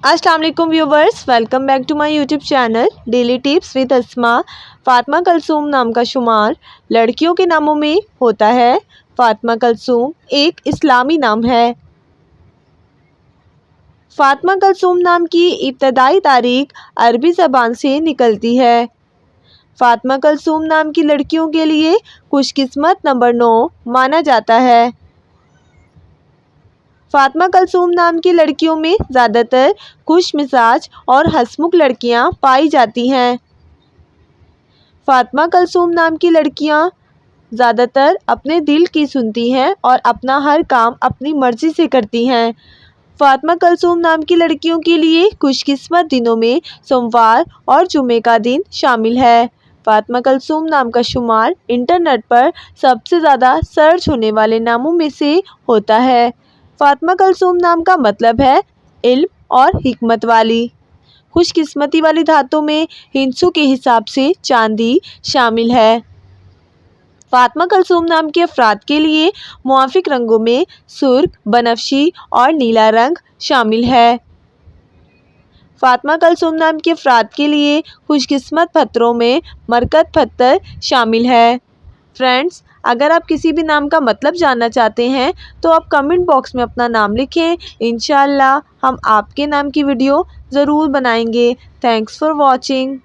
अस्सलाम वालेकुम viewers, welcome back to my YouTube channel daily tips with Asma. Fatima Kalsoom नाम का शुमार लड़कियों के नामों में होता है। फातिमा कलसूम एक इस्लामी नाम है। फातिमा कलसूम नाम की इब्तदाई तारीख अरबी ज़बान से निकलती है। फातिमा कलसूम नाम की लड़कियों के लिए खुशकिस्मत नंबर 9 माना जाता है। फातिमा कलसूम नाम की लड़कियों में ज़्यादातर खुश मिजाज और हंसमुख लड़कियां पाई जाती हैं। फातिमा कलसूम नाम की लड़कियां ज़्यादातर अपने दिल की सुनती हैं और अपना हर काम अपनी मर्ज़ी से करती हैं। फातिमा कलसूम नाम की लड़कियों के लिए खुशकिस्मत दिनों में सोमवार और जुमे का दिन शामिल है। फातिमा कलसूम नाम का शुमार इंटरनेट पर सबसे ज़्यादा सर्च होने वाले नामों में से होता है। फातिमा कलसूम नाम का मतलब है इल्म और हिकमत वाली। खुशकिस्मती वाली धातों में हिंसू के हिसाब से चांदी शामिल है। फातिमा कलसूम नाम के अफराद के लिए मुआफिक रंगों में सुर्ख, बनफशी और नीला रंग शामिल है। फातिमा कलसूम नाम के अफराद के लिए खुशकिस्मत पत्थरों में मरकत पत्थर शामिल है। फ्रेंड्स, अगर आप किसी भी नाम का मतलब जानना चाहते हैं तो आप कमेंट बॉक्स में अपना नाम लिखें। इंशाअल्लाह हम आपके नाम की वीडियो ज़रूर बनाएंगे। Thanks for watching.